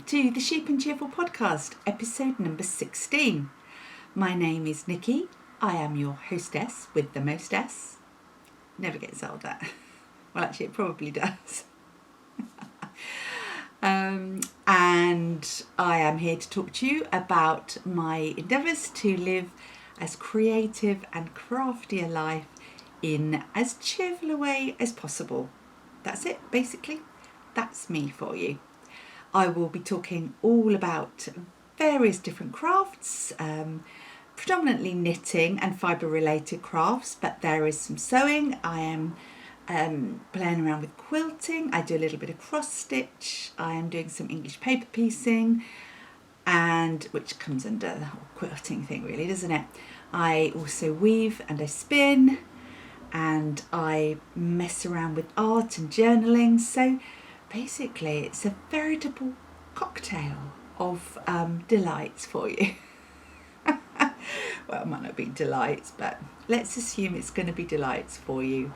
to the Sheep and Cheerful podcast, episode number 16. My name is Nikki. I am your hostess with the mostess. Never gets old, that. Well, actually, it probably does. And I am here to talk to you about my endeavours to live as creative and crafty a life in as cheerful a way as possible. That's it, basically. That's me for you. I will be talking all about various different crafts, predominantly knitting and fibre related crafts, but there is some sewing. I am playing around with quilting. I do a little bit of cross stitch. I am doing some English paper piecing, and which comes under the whole quilting thing really, doesn't it? I also weave and I spin, and I mess around with art and journaling. So basically it's a veritable cocktail of delights for you. Well, it might not be delights, but let's assume it's going to be delights for you.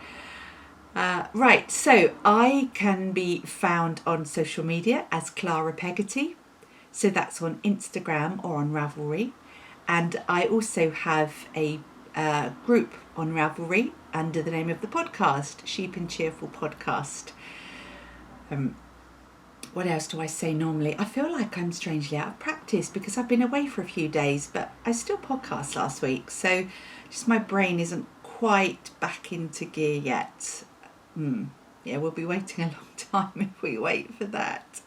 Right, so I can be found on social media as Clara Peggotty. So that's on Instagram or on Ravelry. And I also have a group on Ravelry under the name of the podcast, Sheep and Cheerful Podcast. What else do I say normally? I feel like I'm strangely out of practice because I've been away for a few days, but I still podcast last week. So just my brain isn't quite back into gear yet. Yeah, we'll be waiting a long time if we wait for that.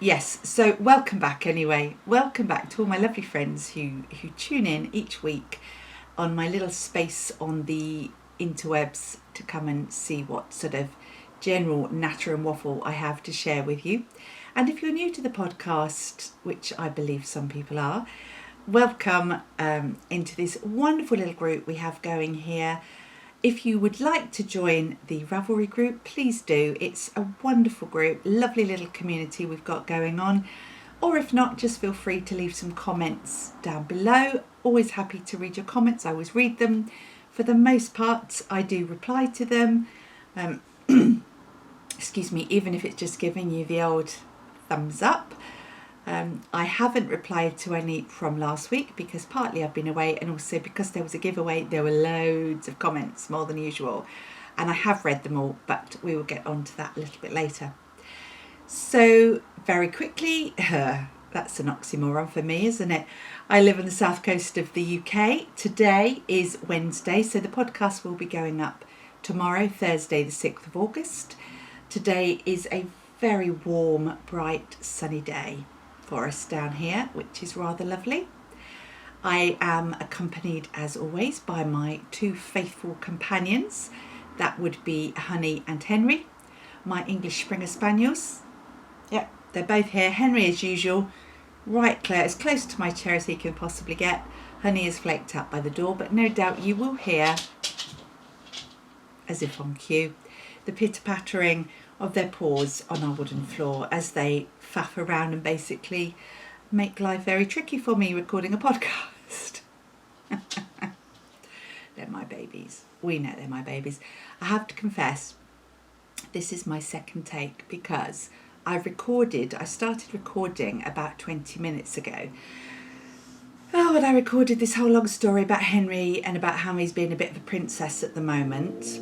Yes, so welcome back anyway. Welcome back to all my lovely friends who tune in each week on my little space on the interwebs to come and see what sort of general natter and waffle I have to share with you. And if you're new to the podcast, which I believe some people are, welcome into this wonderful little group we have going here. If you would like to join the Ravelry Group, please do. It's a wonderful group, lovely little community we've got going on. Or if not, just feel free to leave some comments down below. Always happy to read your comments. I always read them. For the most part, I do reply to them. Excuse me, even if it's just giving you the old thumbs up. I haven't replied to any from last week because partly I've been away, and also because there was a giveaway, there were loads of comments, more than usual. And I have read them all, but we will get on to that a little bit later. So very quickly, that's an oxymoron for me, isn't it? I live on the south coast of the UK. Today is Wednesday, so the podcast will be going up tomorrow, Thursday the 6th of August. Today is a very warm, bright, sunny day for us down here, which is rather lovely. I am accompanied, as always, by my two faithful companions. That would be Honey and Henry, my English Springer Spaniels. Yep, they're both here. Henry, as usual, right as close to my chair as he can possibly get. Honey is flaked out by the door, but no doubt you will hear, as if on cue, the pitter-pattering of their paws on our wooden floor as they faff around and basically make life very tricky for me recording a podcast. They're my babies. We know they're my babies. I have to confess, this is my second take because I started recording about 20 minutes ago. Oh, and I recorded this whole long story about Henry and about how he's being a bit of a princess at the moment.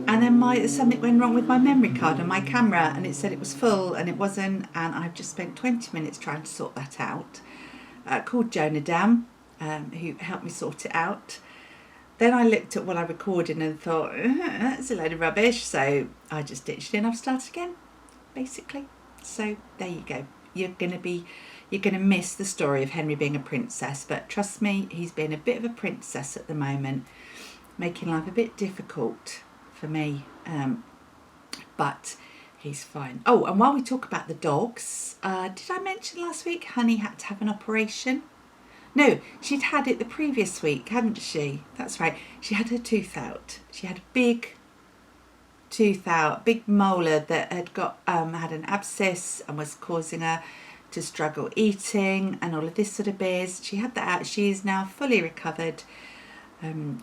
And then something went wrong with my memory card on my camera, and it said it was full and it wasn't, and I've just spent 20 minutes trying to sort that out. Called Jonah down, who helped me sort it out. Then I looked at what I recorded and thought, that's a load of rubbish, so I just ditched it and I've started again, basically. So there you go. You're gonna miss the story of Henry being a princess, but trust me, he's been a bit of a princess at the moment, making life a bit difficult for me, but he's fine. Oh, and while we talk about the dogs, did I mention last week Honey had to have an operation? No, she'd had it the previous week, hadn't she? That's right, she had her tooth out. She had a big tooth out, big molar that had got had an abscess and was causing her to struggle eating and all of this sort of biz. She had that out. She is now fully recovered.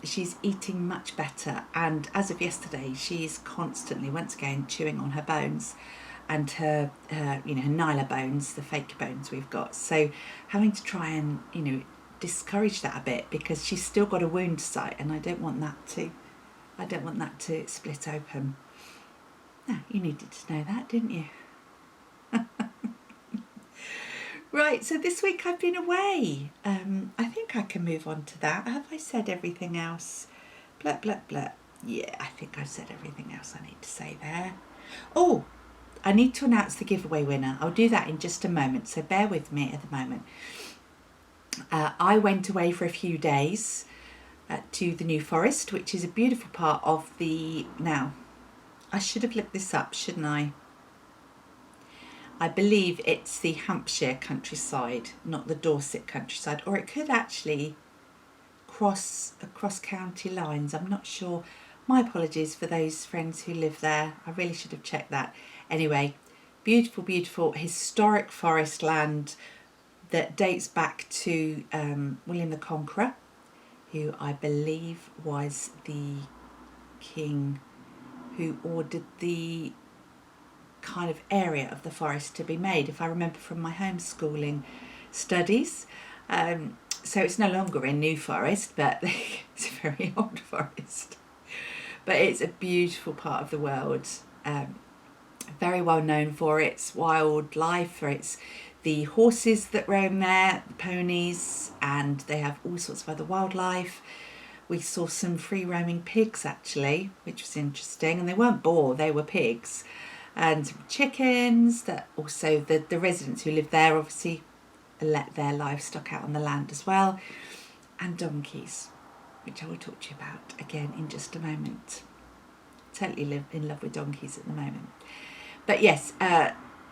She's eating much better, and as of yesterday she's constantly, once again, chewing on her bones, and her her nyla bones, the fake bones we've got. So having to try and discourage that a bit, because she's still got a wound site, and I don't want that to split open. Now, you needed to know that, didn't you? Right, so this week I've been away. I think I can move on to that. Have I said everything else? Blah, blah, blah. Yeah, I think I've said everything else I need to say there. Oh, I need to announce the giveaway winner. I'll do that in just a moment, so bear with me at the moment. I went away for a few days to the New Forest, which is a beautiful part of the... Now, I should have looked this up, shouldn't I? I believe it's the Hampshire countryside, not the Dorset countryside, or it could actually cross across county lines. I'm not sure. My apologies for those friends who live there. I really should have checked that. Anyway, beautiful, beautiful historic forest land that dates back to William the Conqueror, who I believe was the king who ordered the kind of area of the forest to be made, if I remember from my homeschooling studies. So it's no longer in New Forest, but it's a very old forest. But it's a beautiful part of the world, very well known for its wildlife, for its the horses that roam there, the ponies, and they have all sorts of other wildlife. We saw some free roaming pigs actually, which was interesting, and they weren't boar, they were pigs. And some chickens, that also the residents who live there obviously let their livestock out on the land as well, and donkeys, which I will talk to you about again in just a moment. Totally in love with donkeys at the moment. But yes,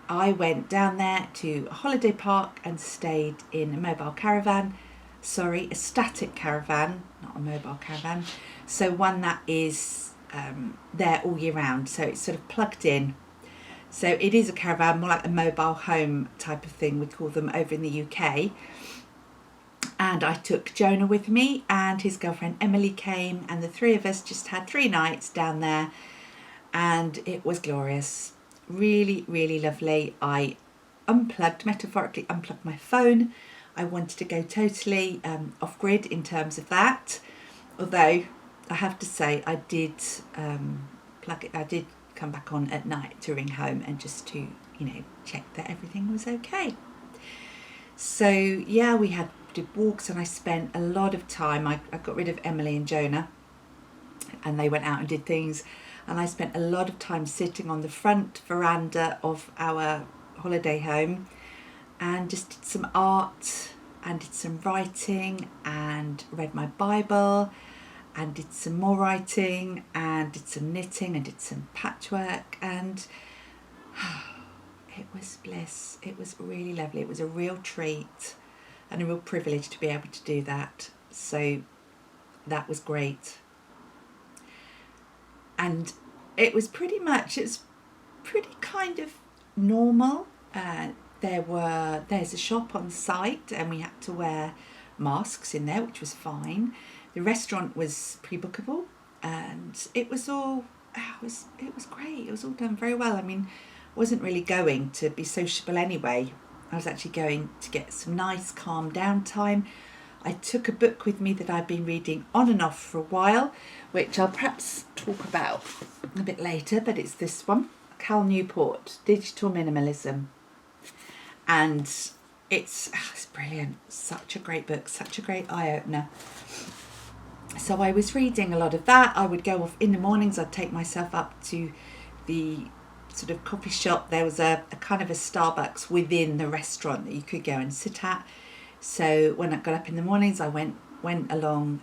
I went down there to a holiday park and stayed in a mobile caravan. Sorry, a static caravan, not a mobile caravan. So one that is there all year round, so it's sort of plugged in. So it is a caravan, more like a mobile home type of thing, we call them over in the UK. And I took Jonah with me, and his girlfriend Emily came, and the three of us just had 3 nights down there, and it was glorious. Really, really lovely. I metaphorically unplugged my phone. I wanted to go totally off grid in terms of that, although I have to say I did plug it. I did come back on at night to ring home and just to check that everything was okay. So yeah, we did walks, and I spent a lot of time. I got rid of Emily and Jonah, and they went out and did things, and I spent a lot of time sitting on the front veranda of our holiday home and just did some art and did some writing and read my Bible and did some more writing and did some knitting and did some patchwork, and it was bliss. It was really lovely. It was a real treat and a real privilege to be able to do that. So that was great. And it's pretty kind of normal. There's a shop on site, and we had to wear masks in there, which was fine. The restaurant was pre-bookable, and it was great. It was all done very well. I mean, I wasn't really going to be sociable anyway. I was actually going to get some nice calm down time. I took a book with me that I've been reading on and off for a while, which I'll perhaps talk about a bit later, but it's this one, Cal Newport, Digital Minimalism. And it's brilliant. Such a great book, such a great eye-opener. So I was reading a lot of that. I would go off in the mornings. I'd take myself up to the sort of coffee shop. There was a kind of a Starbucks within the restaurant that you could go and sit at. So when I got up in the mornings, I went along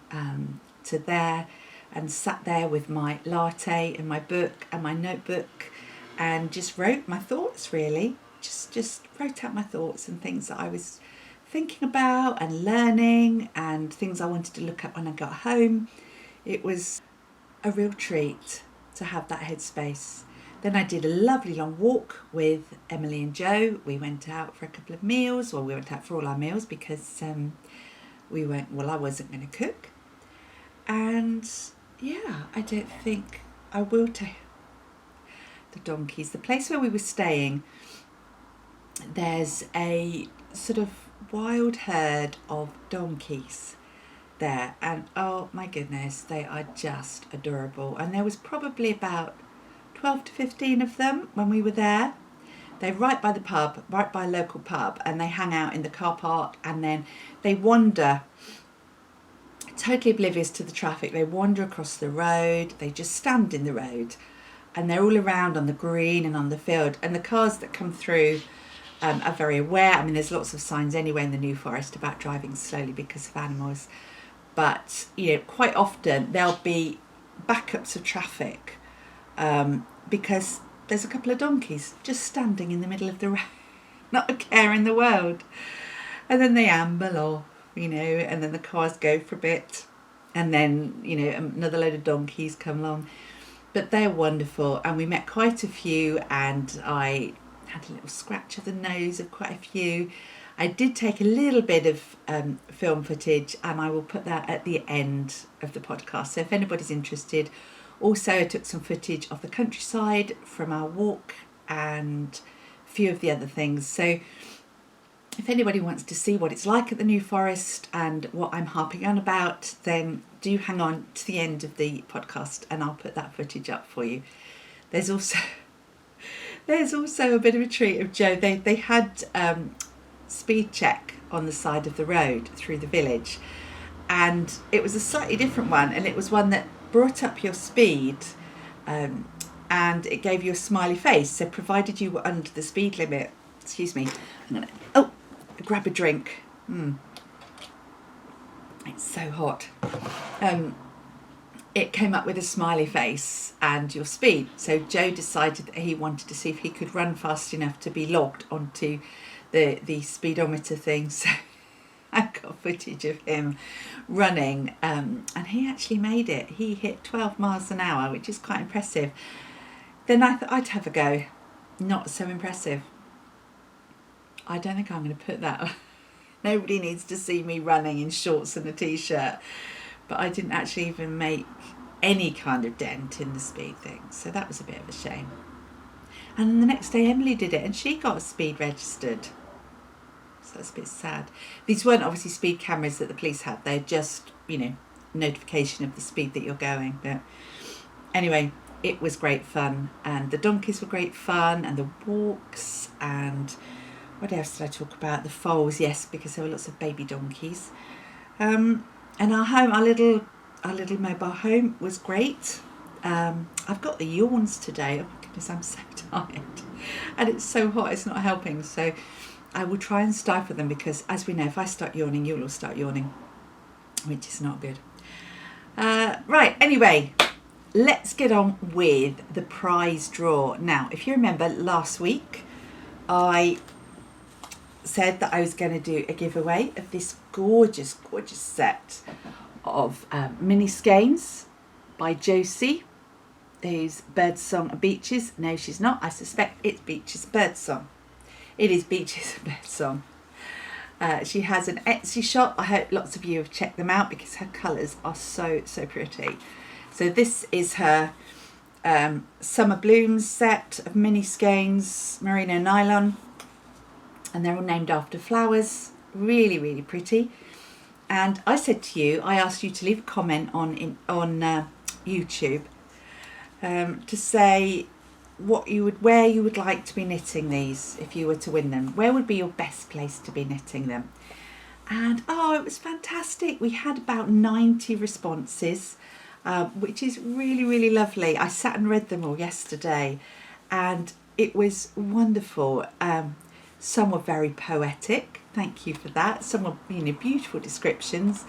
to there and sat there with my latte and my book and my notebook and just wrote my thoughts, really. Just wrote out my thoughts and things that I was thinking about and learning and things I wanted to look at when I got home. It was a real treat to have that headspace. Then I did a lovely long walk with Emily and Joe. We went out for a couple of meals, or we went out for all our meals because I wasn't going to cook. And yeah, I don't think I will take... the donkeys. The place where we were staying, there's a sort of wild herd of donkeys there, and oh my goodness, they are just adorable. And there was probably about 12 to 15 of them when we were there. They're right by the pub, right by a local pub, and they hang out in the car park, and then they wander, totally oblivious to the traffic. They wander across the road, they just stand in the road, and they're all around on the green and on the field, and the cars that come through are very aware. I mean, there's lots of signs anyway in the New Forest about driving slowly because of animals, but you know, quite often there'll be backups of traffic because there's a couple of donkeys just standing in the middle of the road, not a care in the world. And then they amble off, you know, and then the cars go for a bit, and then, you know, another load of donkeys come along. But they're wonderful, and we met quite a few, and I had a little scratch of the nose of quite a few. I did take a little bit of film footage, and I will put that at the end of the podcast. So if anybody's interested. Also, I took some footage of the countryside from our walk and a few of the other things. So if anybody wants to see what it's like at the New Forest and what I'm harping on about, then do hang on to the end of the podcast and I'll put that footage up for you. There's also a bit of a treat of Joe. They had speed check on the side of the road through the village, and it was a slightly different one, and it was one that brought up your speed and it gave you a smiley face. So provided you were under the speed limit, excuse me, I'm gonna grab a drink. It's so hot. It came up with a smiley face and your speed. So Joe decided that he wanted to see if he could run fast enough to be logged onto the speedometer thing. So I got footage of him running, and he actually made it. He hit 12 miles an hour, which is quite impressive. Then I thought I'd have a go. Not so impressive. I don't think I'm going to put that on. Nobody needs to see me running in shorts and a t-shirt. But I didn't actually even make any kind of dent in the speed thing. So that was a bit of a shame. And then the next day Emily did it, and she got speed registered. So that's a bit sad. These weren't obviously speed cameras that the police had. They're just, you know, notification of the speed that you're going. But anyway, it was great fun. And the donkeys were great fun, and the walks, and what else did I talk about? The foals, yes, because there were lots of baby donkeys. And our home, our little mobile home was great. I've got the yawns today. Oh my goodness, I'm so tired. And it's so hot, it's not helping. So I will try and stifle them because, as we know, if I start yawning, you'll all start yawning, which is not good. Right, anyway, let's get on with the prize draw. Now, if you remember last week, I said that I was going to do a giveaway of this gorgeous, gorgeous set of mini skeins by Josie, who's Birdsong and Beaches. No, she's not. I suspect it's Beaches Birdsong. It is Beaches and Birdsong. She has an Etsy shop. I hope lots of you have checked them out because her colours are so, so pretty. So this is her Summer Blooms set of mini skeins, merino nylon, and they're all named after flowers. Really, really pretty. And I said to you, I asked you to leave a comment on YouTube to say where you would like to be knitting these if you were to win them. Where would be your best place to be knitting them? And oh, it was fantastic. We had about 90 responses, which is really, really lovely. I sat and read them all yesterday, and it was wonderful. Some were very poetic. Thank you for that. Some were, beautiful descriptions.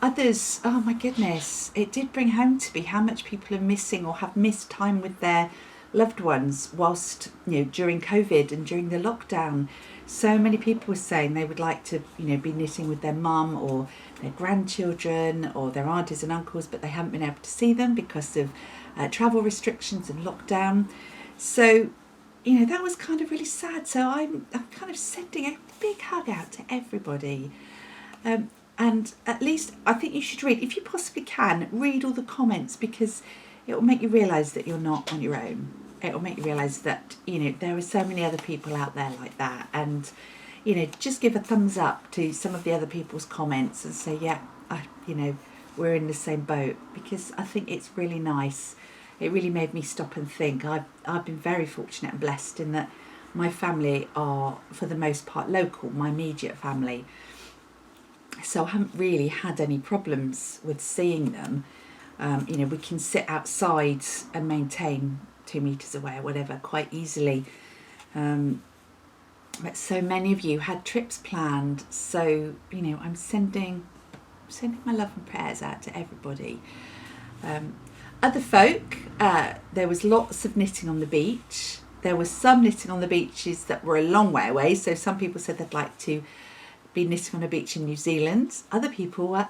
Others, oh my goodness, it did bring home to me how much people are missing or have missed time with their loved ones whilst, during COVID and during the lockdown. So many people were saying they would like to, be knitting with their mum or their grandchildren or their aunties and uncles, but they haven't been able to see them because of travel restrictions and lockdown. So, that was kind of really sad. So I'm kind of sending a big hug out to everybody. And at least I think you should read, if you possibly can, read all the comments, because it will make you realise that you're not on your own. it'll make you realise that, there are so many other people out there like that. And, just give a thumbs up to some of the other people's comments and say, yeah, we're in the same boat, because I think it's really nice. It really made me stop and think. I've been very fortunate and blessed in that my family are, for the most part, local, my immediate family. So I haven't really had any problems with seeing them. We can sit outside and maintain 2 metres away or whatever quite easily. But so many of you had trips planned. So, I'm sending my love and prayers out to everybody. Other folk, there was lots of knitting on the beach. There was some knitting on the beaches that were a long way away. So some people said they'd like to be knitting on a beach in New Zealand. Other people were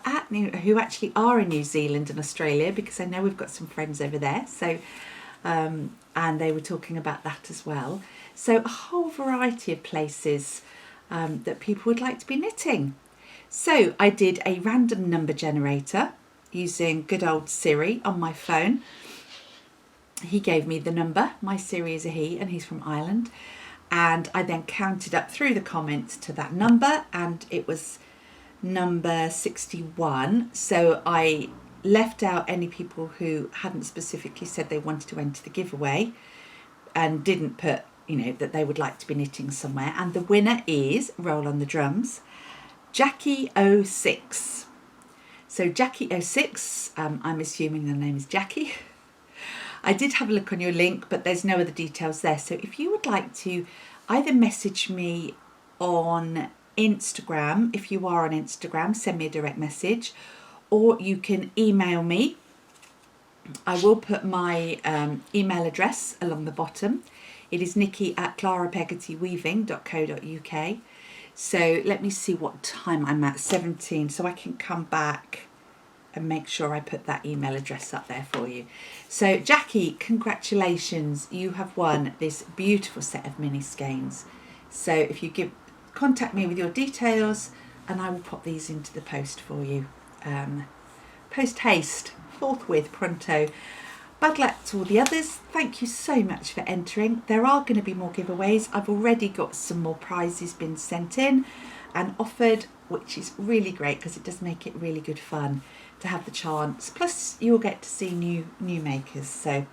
who actually are in New Zealand and Australia, because I know we've got some friends over there. So, and they were talking about that as well. So a whole variety of places that people would like to be knitting. So I did a random number generator using good old Siri on my phone. He gave me the number. My Siri is a he, and he's from Ireland. And I then counted up through the comments to that number, and it was number 61. So I left out any people who hadn't specifically said they wanted to enter the giveaway and didn't put, that they would like to be knitting somewhere. And the winner is, roll on the drums, Jackie06. So Jackie06, I'm assuming the name is Jackie. I did have a look on your link, but there's no other details there. So if you would like to either message me on Instagram, if you are on Instagram, send me a direct message, or you can email me. I will put my email address along the bottom. It is nikki@clarapeggottyweaving.co.uk. So let me see what time I'm at, 17, so I can come back and make sure I put that email address up there for you. So Jackie, congratulations, you have won this beautiful set of mini skeins. So if you contact me with your details, and I will pop these into the post for you. Post haste, forthwith, pronto. Bad luck to all the others. Thank you so much for entering. There are going to be more giveaways. I've already got some more prizes been sent in and offered, which is really great because it does make it really good fun to have the chance. Plus you'll get to see new makers. So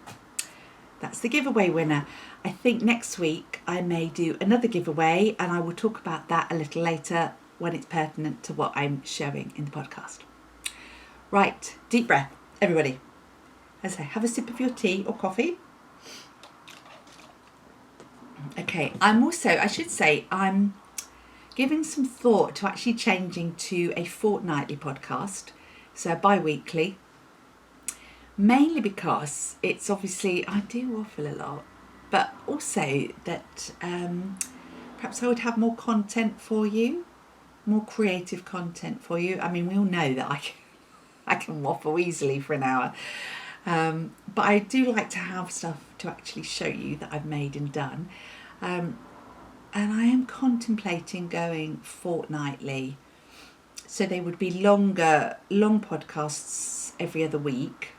that's the giveaway winner. I think next week I may do another giveaway, and I will talk about that a little later when it's pertinent to what I'm showing in the podcast. Right, deep breath, everybody. As I say, have a sip of your tea or coffee. Okay, I'm giving some thought to actually changing to a fortnightly podcast, so bi-weekly, mainly because it's obviously, I do waffle a lot, but also that perhaps I would have more content for you, more creative content for you. I mean, we all know that I can waffle easily for an hour. But I do like to have stuff to actually show you that I've made and done. And I am contemplating going fortnightly. So they would be long podcasts every other week,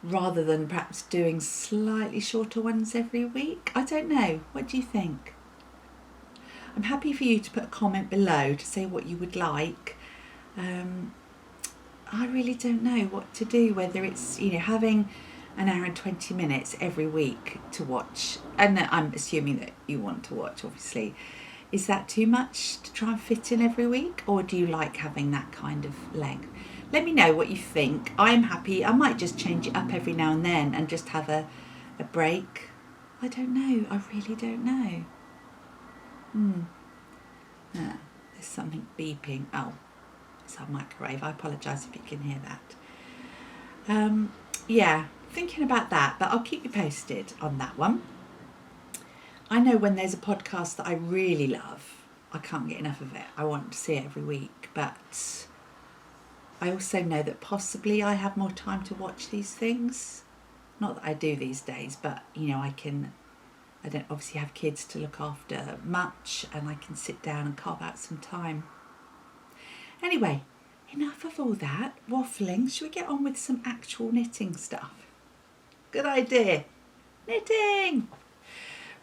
rather than perhaps doing slightly shorter ones every week. I don't know. What do you think? I'm happy for you to put a comment below to say what you would like. I really don't know what to do, whether it's, having an hour and 20 minutes every week to watch, and I'm assuming that you want to watch, obviously. Is that too much to try and fit in every week, or do you like having that kind of length? Let me know what you think. I'm happy. I might just change it up every now and then and just have a break. I don't know. I really don't know. There's something beeping. Oh. It's our microwave. I apologise if you can hear that. Yeah, thinking about that, but I'll keep you posted on that one. I know when there's a podcast that I really love, I can't get enough of it. I want to see it every week, but I also know that possibly I have more time to watch these things. Not that I do these days, but I don't obviously have kids to look after much, and I can sit down and carve out some time. Anyway, enough of all that waffling. Shall we get on with some actual knitting stuff? Good idea. knitting.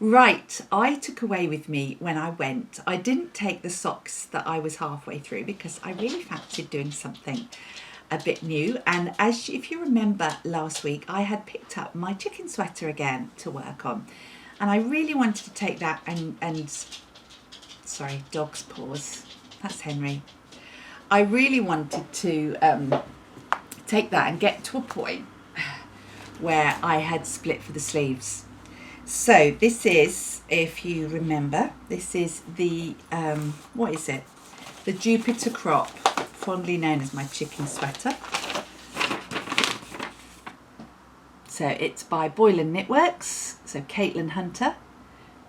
Right, I took away with me when I went, I didn't take the socks that I was halfway through because I really fancied doing something a bit new. And if you remember last week, I had picked up my chicken sweater again to work on. And I really wanted to take that and sorry, dog's paws. That's Henry. I really wanted to take that and get to a point where I had split for the sleeves. So this is, if you remember, this is the, what is it? The Jupiter crop, fondly known as my chicken sweater. So it's by Boylan Knitworks, so Caitlin Hunter.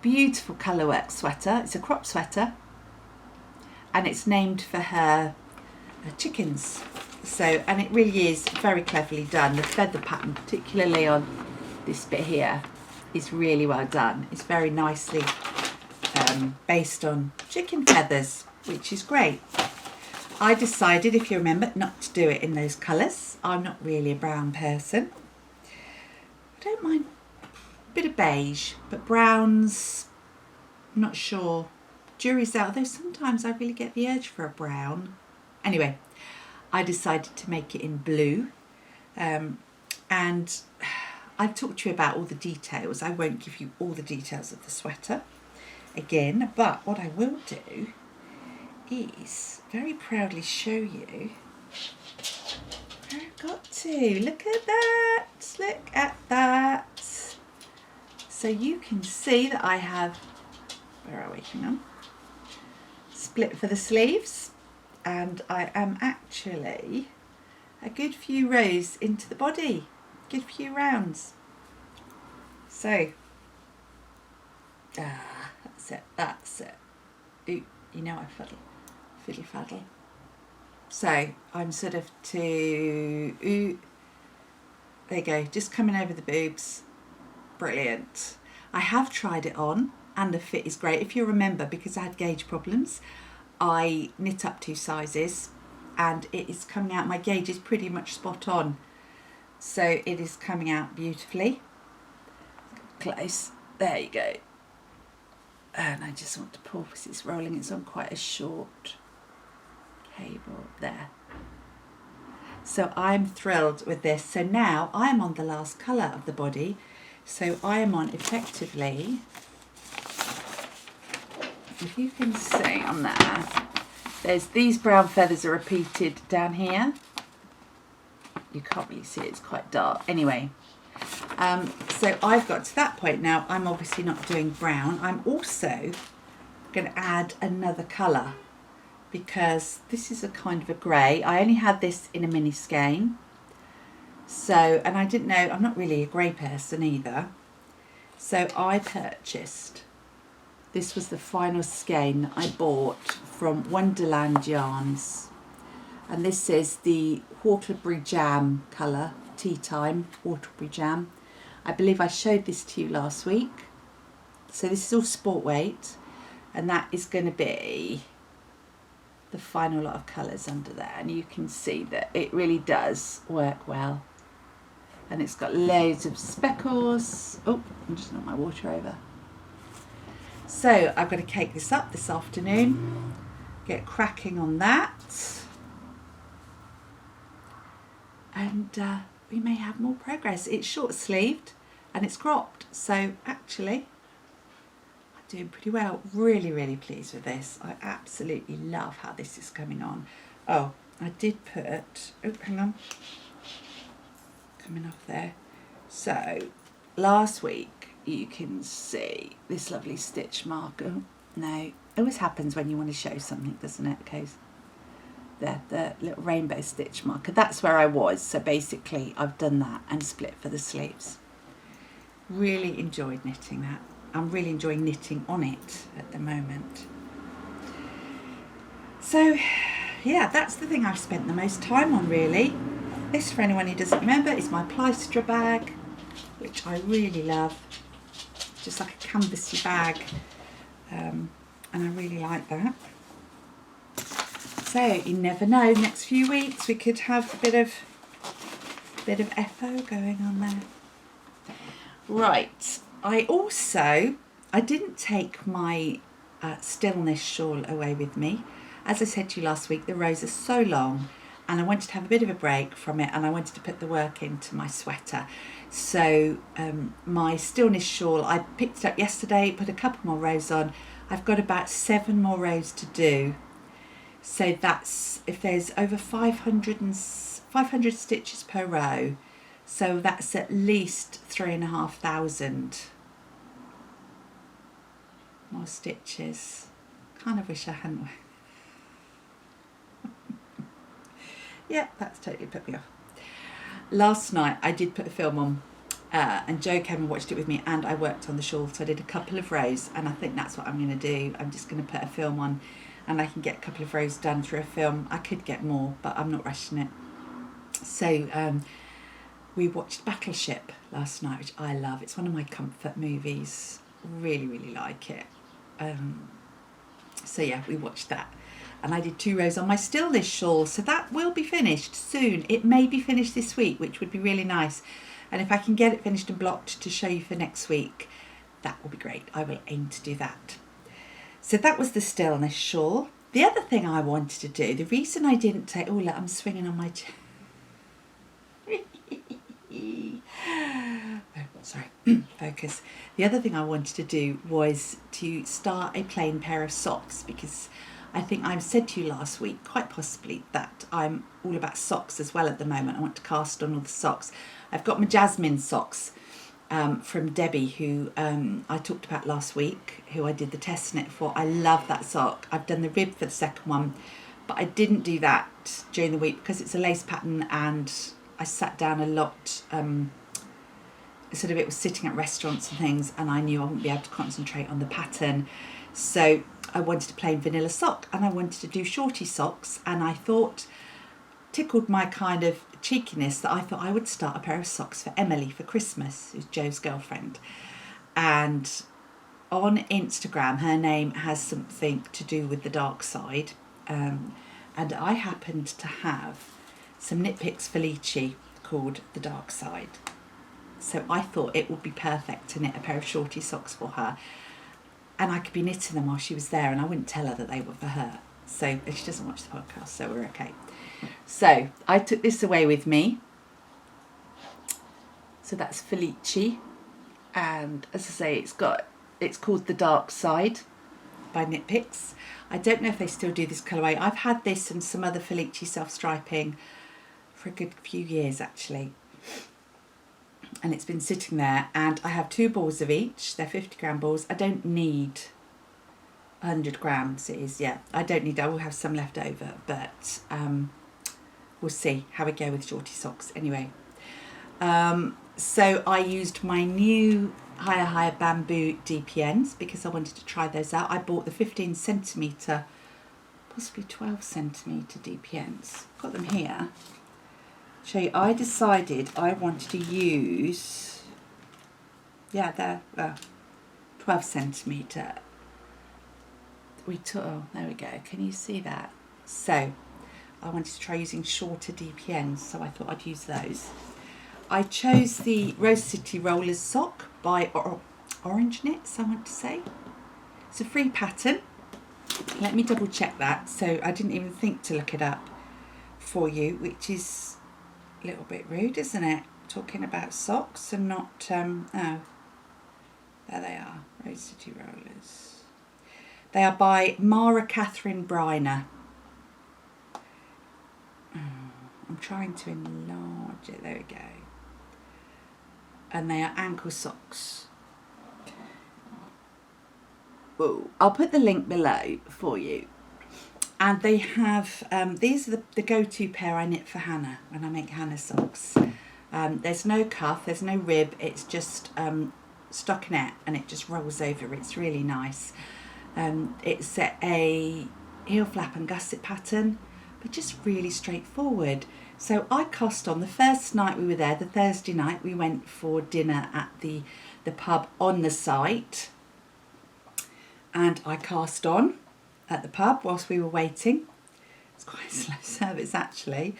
Beautiful colourwork sweater. It's a crop sweater. And it's named for her chickens. So, and it really is very cleverly done. The feather pattern, particularly on this bit here, is really well done. It's very nicely based on chicken feathers, which is great. I decided, if you remember, not to do it in those colours. I'm not really a brown person. I don't mind a bit of beige, but browns, I'm not sure. Jury's out, although sometimes I really get the urge for a brown. Anyway, I decided to make it in blue. And I've talked to you about all the details. I won't give you all the details of the sweater again, but what I will do is very proudly show you where I've got to. Look at that, look at that. So you can see that I have, where are we, hang on, split for the sleeves, and I am actually a good few rows into the body. Good few rounds. So, that's it. Ooh, you know I fiddly faddle. So I'm sort of there you go, just coming over the boobs. Brilliant. I have tried it on and the fit is great. If you remember, because I had gauge problems, I knit up 2 sizes and it is coming out, my gauge is pretty much spot on. So it is coming out beautifully. Close. There you go. And I just want to pull because it's rolling. It's on quite a short cable there. So I'm thrilled with this. So now I am on the last colour of the body. So I am on effectively, if you can see on there, there's these brown feathers are repeated down here. You can't really see it, it's quite dark. Anyway, so I've got to that point now. I'm obviously not doing brown. I'm also going to add another colour because this is a kind of a grey. I only had this in a mini skein. So, and I didn't know, I'm not really a grey person either. So I purchased, this was the final skein that I bought from Wonderland Yarns. And this is the Waterbury Jam colour, Tea Time Waterbury Jam. I believe I showed this to you last week. So this is all sport weight, and that is going to be the final lot of colours under there. And you can see that it really does work well. And it's got loads of speckles. Oh, I'm just knocked my water over. So I've got to cake this up this afternoon, get cracking on that. And we may have more progress. It's short sleeved and it's cropped, so actually I'm doing pretty well. Really, really pleased with this. I absolutely love how this is coming on. Oh, I did put, oh, hang on, coming off there. So last week you can see this lovely stitch mark. Oh, no, it always happens when you want to show something, doesn't it? Okay. There, the little rainbow stitch marker, that's where I was. So basically I've done that and split for the sleeves. Really enjoyed knitting that. I'm really enjoying knitting on it at the moment. So yeah, that's the thing I've spent the most time on really. This, for anyone who doesn't remember, is my Plystra bag, which I really love. Just like a canvassy bag, and I really like that. So you never know, next few weeks we could have a bit of FO going on there. Right, I didn't take my Stillness shawl away with me. As I said to you last week, the rows are so long and I wanted to have a bit of a break from it, and I wanted to put the work into my sweater. So my Stillness shawl, I picked it up yesterday, put a couple more rows on. I've got about 7 more rows to do. So that's, if there's over 500 stitches per row, so that's at least 3,500 more stitches. Kind of wish I hadn't. Yeah, that's totally put me off. Last night I did put a film on, and Joe came and watched it with me, and I worked on the shawl. So I did a couple of rows, and I think that's what I'm going to do. I'm just going to put a film on, and I can get a couple of rows done through a film. I could get more, but I'm not rushing it. So we watched Battleship last night, which I love. It's one of my comfort movies. Really, really like it. So yeah, we watched that. And I did 2 rows on my Stillness shawl. So that will be finished soon. It may be finished this week, which would be really nice. And if I can get it finished and blocked to show you for next week, that will be great. I will aim to do that. So that was the Stillness shawl. The other thing I wanted to do, the reason I didn't take... Oh, look, I'm swinging on my chair. Oh, sorry, focus. The other thing I wanted to do was to start a plain pair of socks, because I think I said to you last week, quite possibly, that I'm all about socks as well at the moment. I want to cast on all the socks. I've got my Jasmine socks from Debbie, who I talked about last week, who I did the test knit for. I love that sock. I've done the rib for the second one, but I didn't do that during the week because it's a lace pattern and I sat down a lot. Sort of, it was sitting at restaurants and things, and I knew I wouldn't be able to concentrate on the pattern. So I wanted a plain vanilla sock, and I wanted to do shorty socks, and I thought, tickled my kind of cheekiness, that I thought I would start a pair of socks for Emily for Christmas, who's Joe's girlfriend. And on Instagram, her name has something to do with the Darkside, and I happened to have some KnitPicks Felici called the Darkside. So I thought it would be perfect to knit a pair of shorty socks for her, and I could be knitting them while she was there, and I wouldn't tell her that they were for her. So she doesn't watch the podcast, so we're okay. So I took this away with me. So that's Felici, and as I say, it's called the Darkside by KnitPicks. I don't know if they still do this colourway. I've had this and some other Felici self-striping for a good few years actually. And it's been sitting there, and I have 2 balls of each. They're 50-gram balls. I don't need 100 grams. It is, yeah. I will have some left over, but we'll see how we go with shorty socks anyway. So I used my new Higher Bamboo DPNs because I wanted to try those out. I bought the 15 centimetre, possibly 12 centimetre DPNs. Got them here. Show you, I decided I wanted to use, yeah, they're 12 centimetre. Oh, there we go. Can you see that? So I wanted to try using shorter DPNs, so I thought I'd use those. I chose the Rose City Rollers sock by Orange Knits, I want to say. It's a free pattern. Let me double check that. So I didn't even think to look it up for you, which is a little bit rude, isn't it? Talking about socks and not, oh, there they are, Rose City Rollers. They are by Mara Catherine Bryner. I'm trying to enlarge it, there we go. And they are ankle socks. Ooh, I'll put the link below for you. And they have, these are the go-to pair I knit for Hannah when I make Hannah socks. There's no cuff, there's no rib, it's just stockinette and it just rolls over. It's really nice. It's a heel flap and gusset pattern, but just really straightforward. So I cast on the first night we were there, the Thursday night, we went for dinner at the pub on the site. And I cast on at the pub whilst we were waiting. It's quite a slow service actually.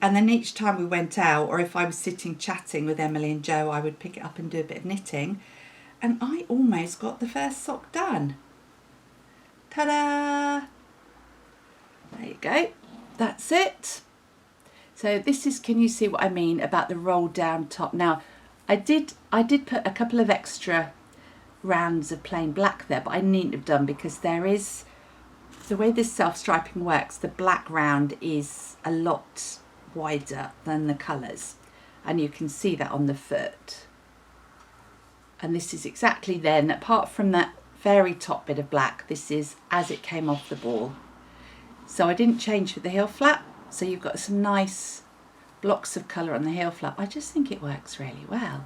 And then each time we went out, or if I was sitting chatting with Emily and Joe, I would pick it up and do a bit of knitting. And I almost got the first sock done. Ta-da! There you go. That's it. So this is, can you see what I mean about the roll down top? Now, I did put a couple of extra rounds of plain black there, but I needn't have done, because there is, the way this self-striping works, the black round is a lot wider than the colours, and you can see that on the foot. And this is exactly then, apart from that very top bit of black, this is as it came off the ball. So I didn't change with the heel flap, so you've got some nice blocks of colour on the heel flap. I just think it works really well.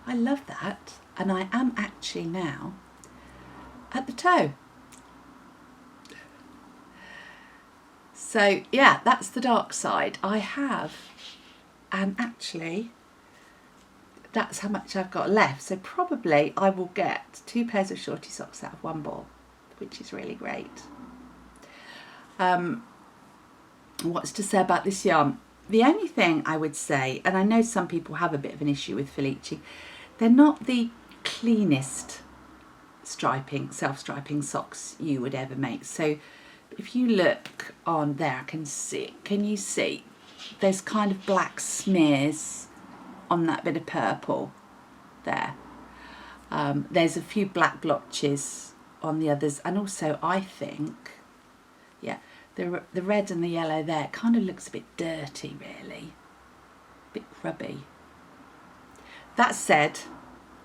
I love that. And I am actually now at the toe. So yeah, that's the dark side. I have, and actually that's how much I've got left. So probably I will get 2 pairs of shorty socks out of 1 ball, which is really great. What's to say about this yarn? The only thing I would say, and I know some people have a bit of an issue with Felici, they're not the cleanest striping, self-striping socks you would ever make. So if you look on there, I can see, can you see? There's kind of black smears on that bit of purple there. There's a few black blotches on the others, and also I think, yeah, the red and the yellow there kind of looks a bit dirty, really, a bit grubby. That said,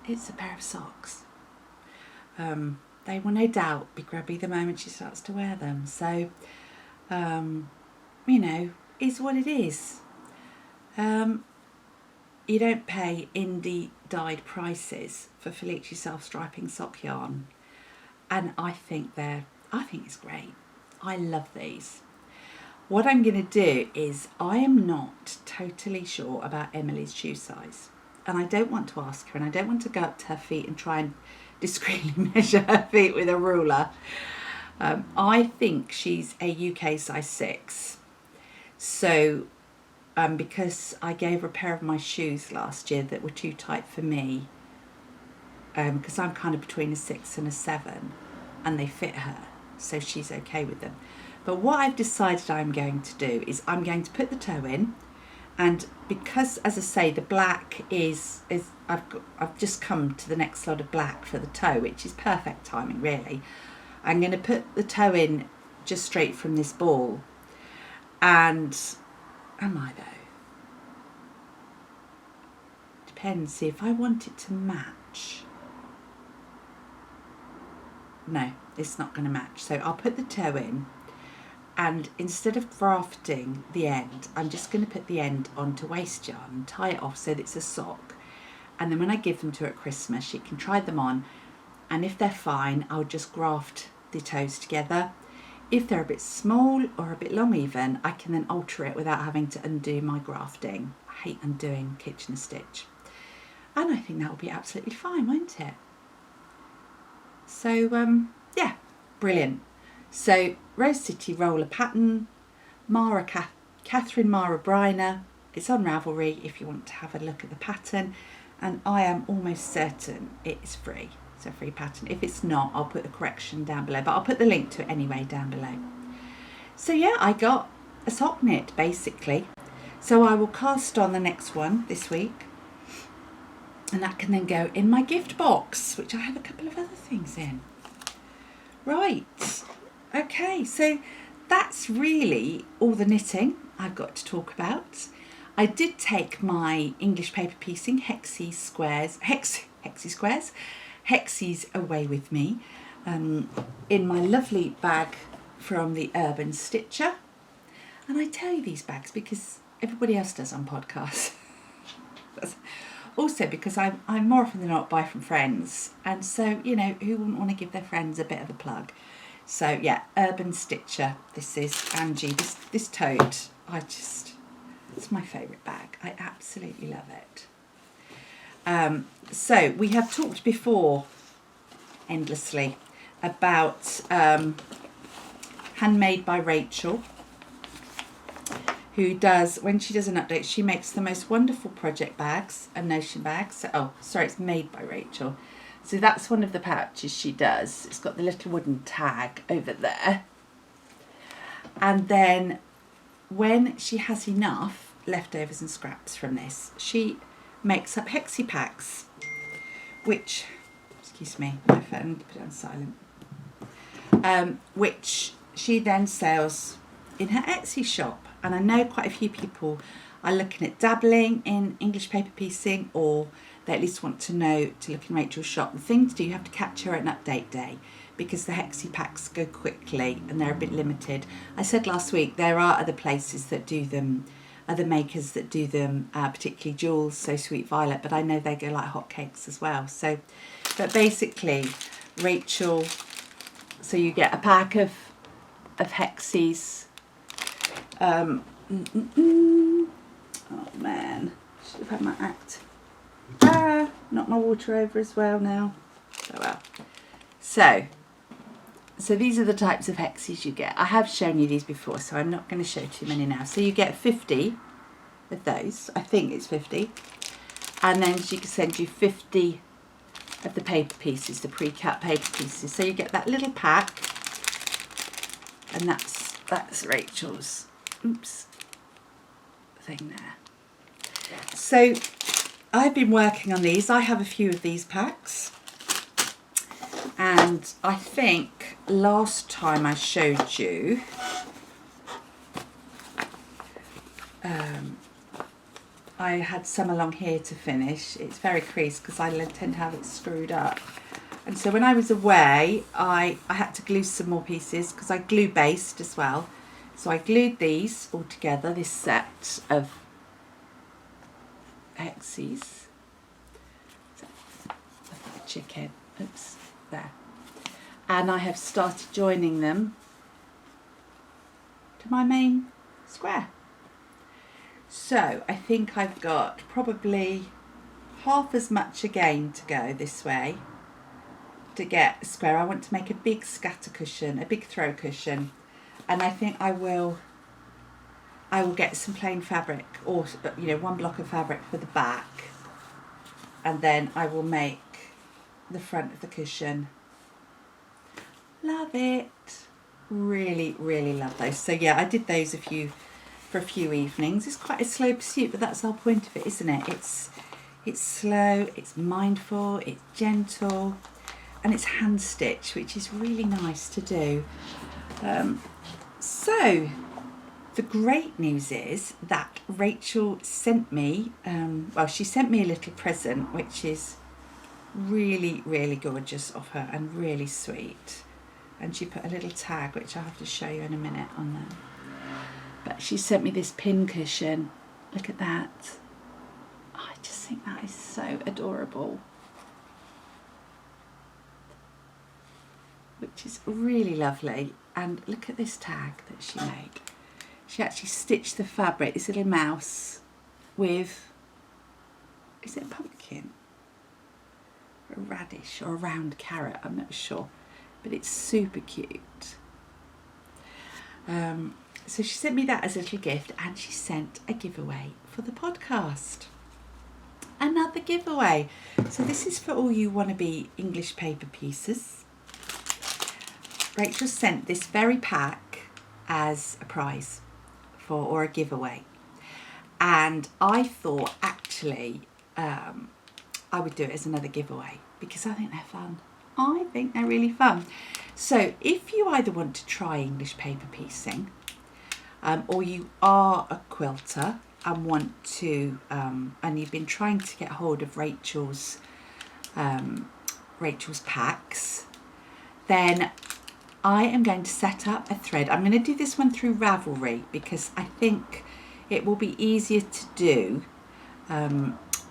it's a pair of socks. They will no doubt be grubby the moment she starts to wear them. So, you know, is what it is. You don't pay indie dyed prices for Felici self-striping sock yarn, and I think it's great. I love these. What I'm going to do is, I am not totally sure about Emily's shoe size, and I don't want to ask her, and I don't want to go up to her feet and try and discreetly measure her feet with a ruler. I think she's a UK size 6. So because I gave her a pair of my shoes last year that were too tight for me, because I'm kind of between a 6 and a 7, and they fit her, so she's okay with them. But what I've decided I'm going to do is I'm going to put the toe in, and because, as I say, the black is I've just come to the next lot of black for the toe, which is perfect timing really. I'm going to put the toe in just straight from this ball, and am I though? Depends. See, if I want it to match. No, it's not going to match. So I'll put the toe in, and instead of grafting the end, I'm just going to put the end onto waste yarn and tie it off so that it's a sock. And then when I give them to her at Christmas, she can try them on, and if they're fine, I'll just graft the toes together. If they're a bit small or a bit long even, I can then alter it without having to undo my grafting. I hate undoing Kitchener stitch. And I think that will be absolutely fine, won't it? So, yeah, brilliant. So, Rose City Roller Pattern, Catherine Mara Bryner. It's on Ravelry if you want to have a look at the pattern. And I am almost certain it's free. It's a free pattern. If it's not, I'll put the correction down below, but I'll put the link to it anyway down below. So yeah, I got a sock knit basically. So I will cast on the next one this week, and that can then go in my gift box, which I have a couple of other things in. Right, okay, so that's really all the knitting I've got to talk about. I did take my English paper piecing Hexi Hexis away with me in my lovely bag from the Urban Stitcher. And I tell you these bags because everybody else does on podcasts. Also because I more often than not buy from friends, and so, you know, who wouldn't want to give their friends a bit of a plug? So yeah, Urban Stitcher. This is Angie. This tote, it's my favourite bag. I absolutely love it. So we have talked before endlessly about Handmade by Rachel. who does, when she does an update, she makes the most wonderful project bags and notion bags. So, oh, sorry, it's made by Rachel. So that's one of the pouches she does. It's got the little wooden tag over there. And then when she has enough leftovers and scraps from this, she makes up Hexi Packs, which, excuse me, my phone, put it on silent, which she then sells in her Etsy shop. And I know quite a few people are looking at dabbling in English paper piecing, or they at least want to know to look in Rachel's shop. The thing to do, you have to catch her at an update day, because the Hexi Packs go quickly and they're a bit limited. I said last week there are other places that do them, other makers that do them, particularly Jules, So Sweet Violet, but I know they go like hotcakes as well. So, but basically, Rachel, so you get a pack of Hexis. Oh man, should have had my act. Knocked my water over as well now. Oh well. So these are the types of Hexis you get. I have shown you these before, so I'm not going to show too many now. So you get 50 of those. I think it's 50. And then she can send you 50 of the paper pieces, the pre-cut paper pieces. So you get that little pack, and that's Rachel's thing there. So I've been working on these. I have a few of these packs, and I think last time I showed you I had some along here to finish. It's very creased because I tend to have it screwed up, and so when I was away I had to glue some more pieces because I glue based as well. So I glued these all together, this set of Hexis. So, the chicken, oops, there. And I have started joining them to my main square. So I think I've got probably half as much again to go this way to get a square. I want to make a big scatter cushion, a big throw cushion. And I think I will get some plain fabric, or one block of fabric for the back, and then I will make the front of the cushion. Love it. Really, really love those. So yeah, I did those for a few evenings. It's quite a slow pursuit, but that's the whole point of it, isn't it? It's slow, it's mindful, it's gentle, and it's hand stitched, which is really nice to do. So the great news is that Rachel sent me, she sent me a little present, which is really, really gorgeous of her and really sweet. And she put a little tag, which I'll have to show you in a minute, on there. But she sent me this pin cushion. Look at that. I just think that is so adorable. Which is really lovely. And look at this tag that she made. She actually stitched the fabric, this little mouse, with, is it a pumpkin? Or a radish or a round carrot, I'm not sure. But it's super cute. So she sent me that as a little gift, and she sent a giveaway for the podcast. Another giveaway. So this is for all you wannabe English paper pieces. Rachel sent this very pack as a prize or a giveaway, and I thought actually I would do it as another giveaway because I think they're fun. I think they're really fun. So if you either want to try English paper piecing, or you are a quilter and want to, and you've been trying to get hold of Rachel's packs, then I am going to set up a thread. I'm going to do this one through Ravelry because I think it will be easier to do.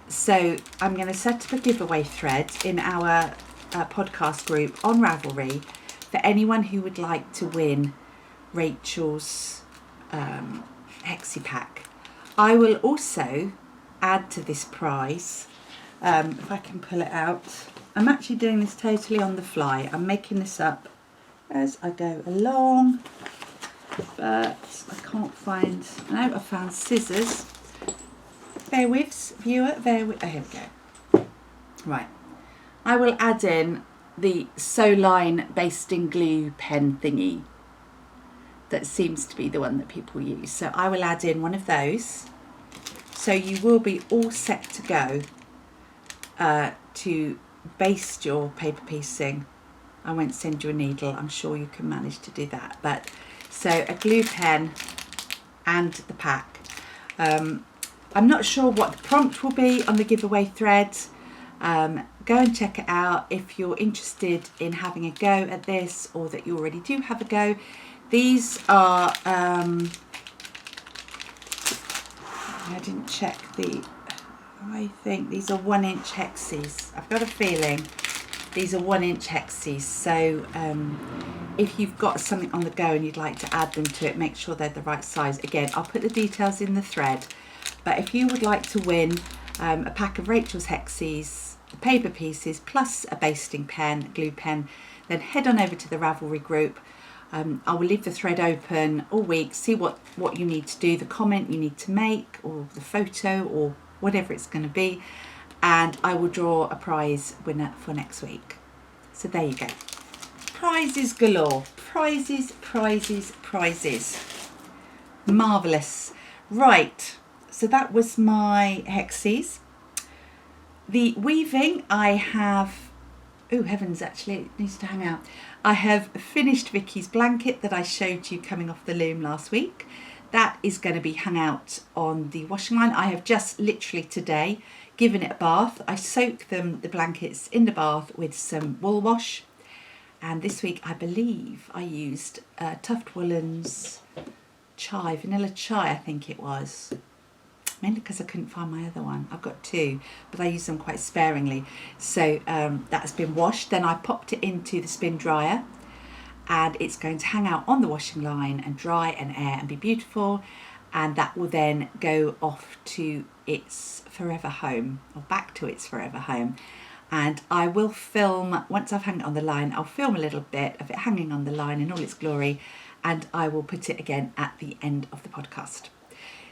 So I'm going to set up a giveaway thread in our podcast group on Ravelry for anyone who would like to win Rachel's Hexi Pack. I will also add to this prize, if I can pull it out. I'm actually doing this totally on the fly. I'm making this up as I go along. but I can't find, no, I found scissors. Bear with, viewer, bear with, oh, here we go. Right, I will add in the Soline basting glue pen thingy. That seems to be the one that people use. So I will add in one of those. So you will be all set to go to baste your paper piecing. I won't send you a needle. I'm sure you can manage to do that. But so a glue pen and the pack. I'm not sure what the prompt will be on the giveaway thread. Go and check it out if you're interested in having a go at this, or that you already do have a go. These are, I didn't check I think these are 1-inch hexis. I've got a feeling these are 1-inch hexis. So if you've got something on the go and you'd like to add them to it, make sure they're the right size. Again, I'll put the details in the thread. But if you would like to win a pack of Rachel's hexis, paper pieces, plus a basting pen, glue pen, then head on over to the Ravelry group. I will leave the thread open all week, see what you need to do, the comment you need to make, or the photo, or whatever it's going to be, and I will draw a prize winner for next week. So there you go. Prizes galore. Prizes, prizes, prizes. Marvellous. Right, so that was my hexis. The weaving, I have, oh heavens, actually it needs to hang out. I have finished Vicky's blanket that I showed you coming off the loom last week. That is going to be hung out on the washing line. I have just literally today given it a bath. I soak the blankets in the bath with some wool wash. And this week I believe I used Tuft Woolen's chai, vanilla chai I think it was. Mainly because I couldn't find my other one. I've got two, but I use them quite sparingly. So that's been washed. Then I popped it into the spin dryer, and it's going to hang out on the washing line and dry and air and be beautiful. And that will then go off to its forever home, or back to its forever home. And I will film, once I've hung it on the line, I'll film a little bit of it hanging on the line in all its glory, and I will put it again at the end of the podcast.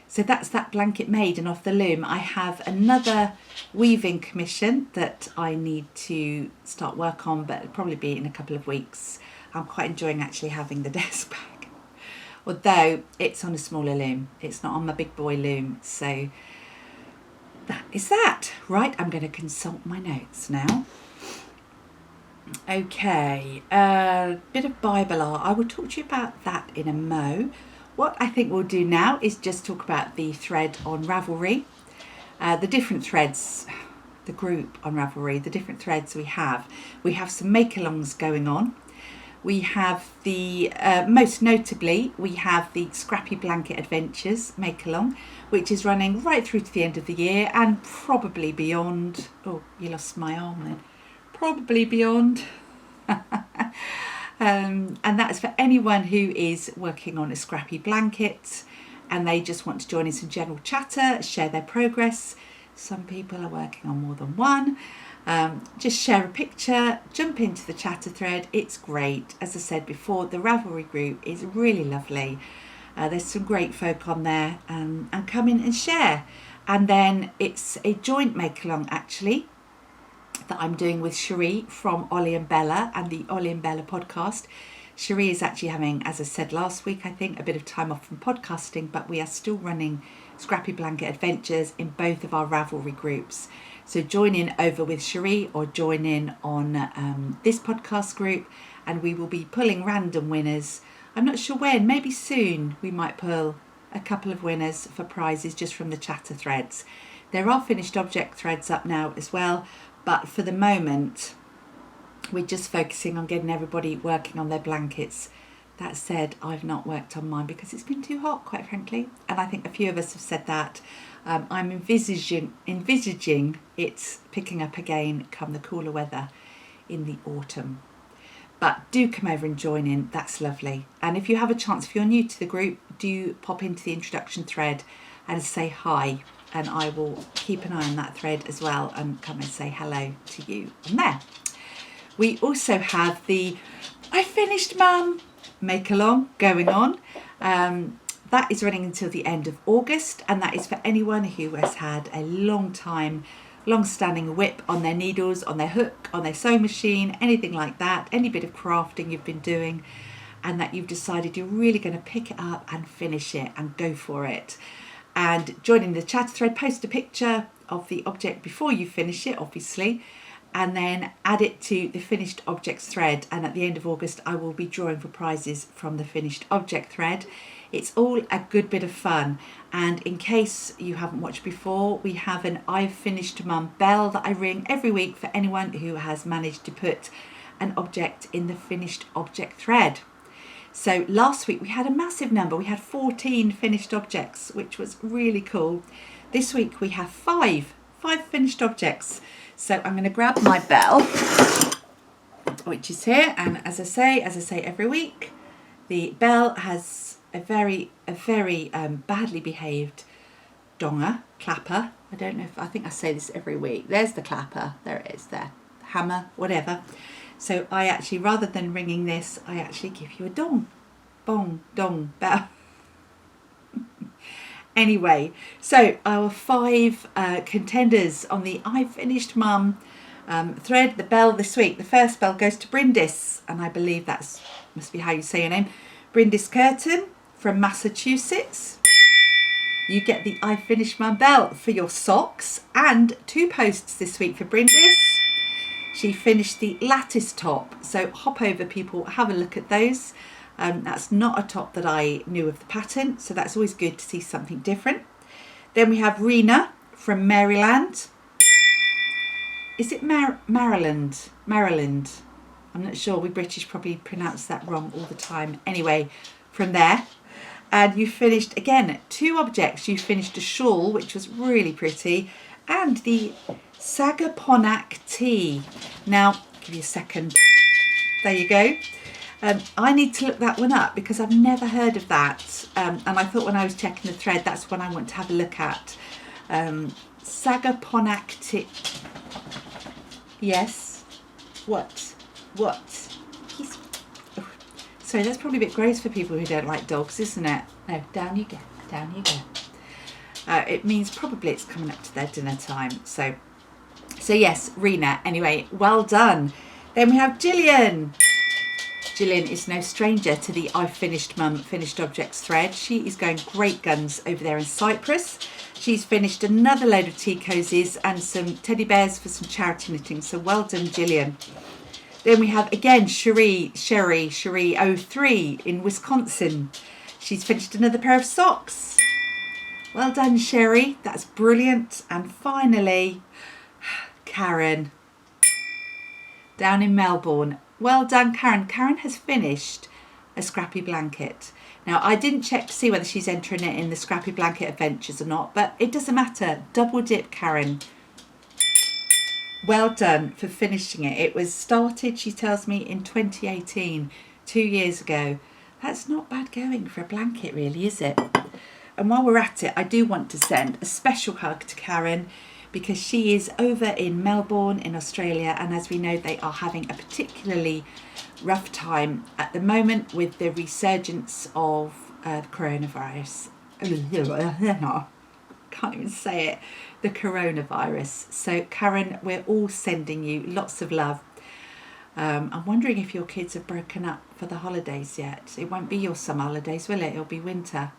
So that's that blanket made and off the loom. I have another weaving commission that I need to start work on, but it'll probably be in a couple of weeks. I'm quite enjoying actually having the desk back, although it's on a smaller loom. It's not on my big boy loom. So that is that. Right, I'm going to consult my notes now. Okay, a bit of Bible art. I will talk to you about that in a mo. What I think we'll do now is just talk about the thread on Ravelry, the different threads, the group on Ravelry, the different threads we have. We have some make-alongs going on. We have the, most notably, we have the Scrappy Blanket Adventures make-along, which is running right through to the end of the year and probably beyond. Oh, you lost my arm then. Probably beyond. And that's for anyone who is working on a scrappy blanket and they just want to join in some general chatter, share their progress. Some people are working on more than one. Just share a picture, jump into the chatter thread. It's great. As I said before, the Ravelry group is really lovely. There's some great folk on there, and come in and share. And then it's a joint make-along actually that I'm doing with Sherrie from Ollie and Bella and the Ollie and Bella podcast. Sherrie is actually having, as I said last week, I think, a bit of time off from podcasting, but we are still running Scrappy Blanket Adventures in both of our Ravelry groups. So join in over with Sherrie or join in on this podcast group, and we will be pulling random winners. I'm not sure when, maybe soon we might pull a couple of winners for prizes just from the chatter threads. There are finished object threads up now as well, but for the moment we're just focusing on getting everybody working on their blankets. That said, I've not worked on mine because it's been too hot, quite frankly, and I think a few of us have said that. I'm envisaging it's picking up again come the cooler weather in the autumn. But do come over and join in, that's lovely. And if you have a chance, if you're new to the group, do pop into the introduction thread and say hi, and I will keep an eye on that thread as well and come and say hello to you on there. We also have the I finished Mum make along going on. That is running until the end of August, and that is for anyone who has had a long-standing whip on their needles, on their hook, on their sewing machine, anything like that, any bit of crafting you've been doing, and that you've decided you're really going to pick it up and finish it and go for it. And joining the chat thread, post a picture of the object before you finish it, obviously, and then add it to the finished objects thread. And at the end of August, I will be drawing for prizes from the finished object thread. It's all a good bit of fun. And in case you haven't watched before, we have an I've Finished Mum bell that I ring every week for anyone who has managed to put an object in the finished object thread. So last week we had a massive number. We had 14 finished objects, which was really cool. This week we have five finished objects. So I'm going to grab my bell, which is here. And as I say every week, the bell has a very badly behaved donger, clapper. I think I say this every week. There's the clapper. There it is there. Hammer, whatever. So I actually, rather than ringing this, I actually give you a dong. Bong, dong, bell. Anyway, so our 5 contenders on the I Finished Mum thread, the bell this week. The first bell goes to Brindis, and I believe that's must be how you say your name. Brindis Curtin from Massachusetts. You get the I Finished Mum bell for your socks, and 2 posts this week for Brindis. She finished the lattice top, so hop over, people, have a look at those. That's not a top that I knew of the pattern, so that's always good to see something different. Then we have Rena from Maryland. Is it Maryland? Maryland. I'm not sure. We British probably pronounce that wrong all the time. Anyway, from there. And you finished, again, 2 objects. You finished a shawl, which was really pretty, and the Sagaponack tea. Now, give you a second. There you go. I need to look that one up because I've never heard of that. And I thought when I was checking the thread, that's one I want to have a look at. Sagaponack tea. Yes. What? Sorry, that's probably a bit gross for people who don't like dogs, isn't it? No, down you go. Down you go. It means probably it's coming up to their dinner time. So yes, Rena. Anyway, well done. Then we have Gillian. Gillian is no stranger to the I Finished Mum Finished Objects thread. She is going great guns over there in Cyprus. She's finished another load of tea cozies and some teddy bears for some charity knitting. So well done, Gillian. Then we have, again, Sherrie 03 in Wisconsin. She's finished another pair of socks. Well done, Sherrie. That's brilliant. And finally, Karen, down in Melbourne. Well done, Karen. Karen has finished a Scrappy blanket. Now, I didn't check to see whether she's entering it in the Scrappy Blanket Adventures or not, but it doesn't matter. Double dip, Karen. Well done for finishing it. It was started, she tells me, in 2018, 2 years ago. That's not bad going for a blanket, really, is it? And while we're at it, I do want to send a special hug to Karen because she is over in Melbourne in Australia, and as we know, they are having a particularly rough time at the moment with the resurgence of coronavirus. Can't even say it. The coronavirus. So Karen, we're all sending you lots of love. I'm wondering if your kids have broken up for the holidays yet. It won't be your summer holidays, will it? It'll be winter.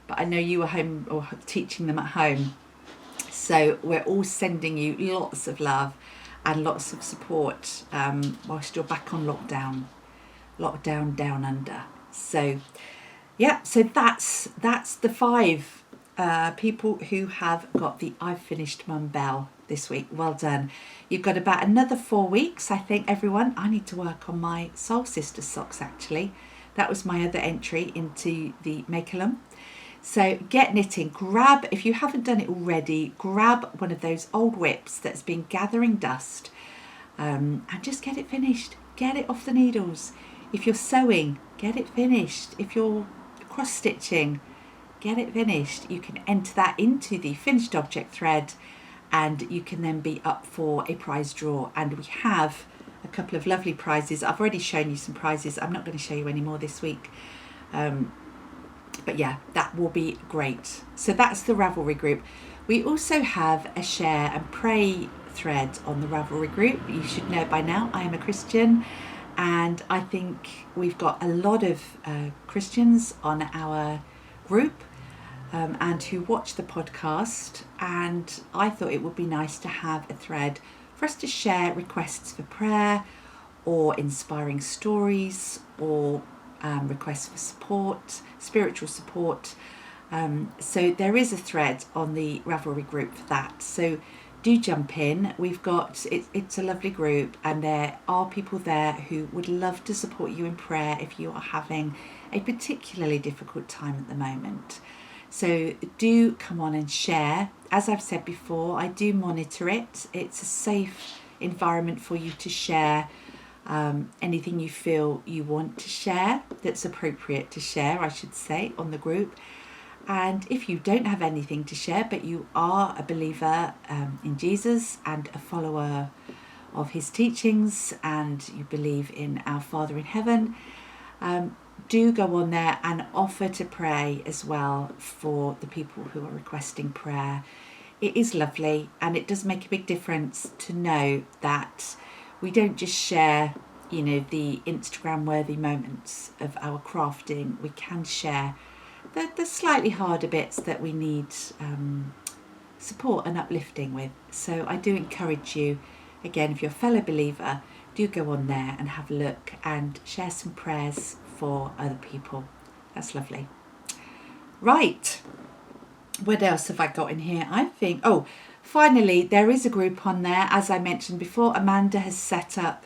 But I know you were home or teaching them at home. So we're all sending you lots of love and lots of support whilst you're back on lockdown down under. So yeah, so that's the 5 people who have got the I've Finished Mum bell this week. Well done. You've got about another 4 weeks, I think, everyone. I need to work on my Soul Sisters socks, actually. That was my other entry into the Make-A-Lum. So get knitting. Grab, if you haven't done it already, grab one of those old whips that's been gathering dust and just get it finished. Get it off the needles. If you're sewing, get it finished. If you're cross-stitching, get it finished. You can enter that into the finished object thread and you can then be up for a prize draw. And we have a couple of lovely prizes. I've already shown you some prizes. I'm not going to show you any more this week. But yeah, that will be great. So that's the Ravelry group. We also have a share and pray thread on the Ravelry group. You should know by now I am a Christian, and I think we've got a lot of Christians on our group and who watch the podcast, and I thought it would be nice to have a thread for us to share requests for prayer or inspiring stories or requests for support, spiritual support. So there is a thread on the Ravelry group for that. So do jump in. We've got, it's a lovely group, and there are people there who would love to support you in prayer if you are having a particularly difficult time at the moment. So do come on and share. As I've said before, I do monitor it. It's a safe environment for you to share anything you feel you want to share, that's appropriate to share, I should say, on the group. And if you don't have anything to share, but you are a believer in Jesus and a follower of his teachings, and you believe in our Father in heaven, do go on there and offer to pray as well for the people who are requesting prayer. It is lovely, and it does make a big difference to know that we don't just share, you know, the Instagram worthy moments of our crafting. We can share the slightly harder bits that we need support and uplifting with. So I do encourage you, again, if you're a fellow believer, do go on there and have a look and share some prayers for other people. That's lovely. Right, what else have I got in here? I think, oh, finally, there is a group on there. As I mentioned before, Amanda has set up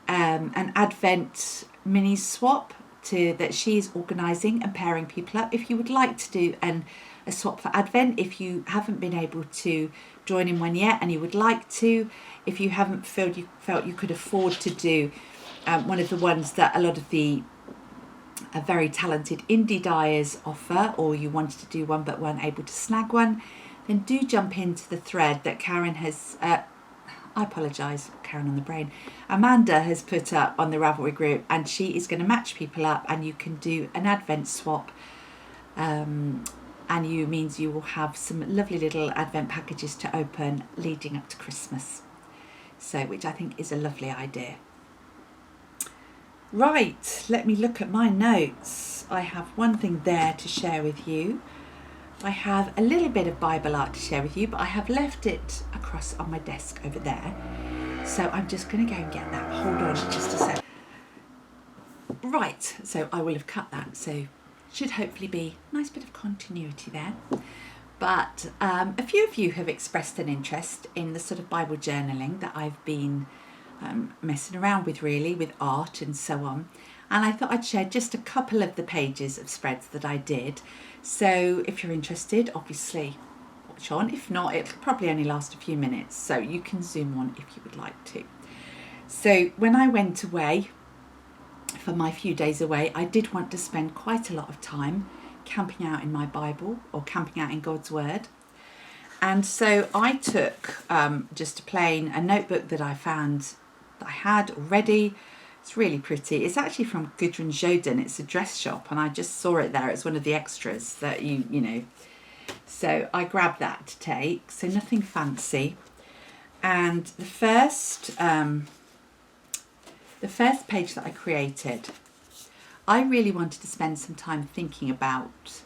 an Advent mini swap that she's organising and pairing people up. If you would like to do a swap for Advent, if you haven't been able to join in one yet and you would like to, if you haven't felt you could afford to do one of the ones that a lot of the very talented indie dyers offer, or you wanted to do one but weren't able to snag one, then do jump into the thread that Karen has I apologise, Karen on the brain. Amanda has put up on the Ravelry group, and she is going to match people up, and you can do an Advent swap. And means you will have some lovely little Advent packages to open leading up to Christmas. So, which I think is a lovely idea. Right, let me look at my notes. I have one thing there to share with you. I have a little bit of Bible art to share with you, but I have left it across on my desk over there. So I'm just going to go and get that. Hold on just a sec. Right, so I will have cut that. So should hopefully be a nice bit of continuity there. But a few of you have expressed an interest in the sort of Bible journaling that I've been messing around with, really, with art and so on. And I thought I'd share just a couple of the pages of spreads that I did. So if you're interested, obviously watch on. If not, it'll probably only last a few minutes, so you can zoom on if you would like to. So when I went away, for my few days away, I did want to spend quite a lot of time camping out in my Bible, or camping out in God's Word. And so I took just a notebook that I found that I had already. It's really pretty. It's actually from Gudrun Joden. It's a dress shop, and I just saw it there. It's one of the extras that you know. So I grabbed that to take. So nothing fancy. And the first page that I created, I really wanted to spend some time thinking about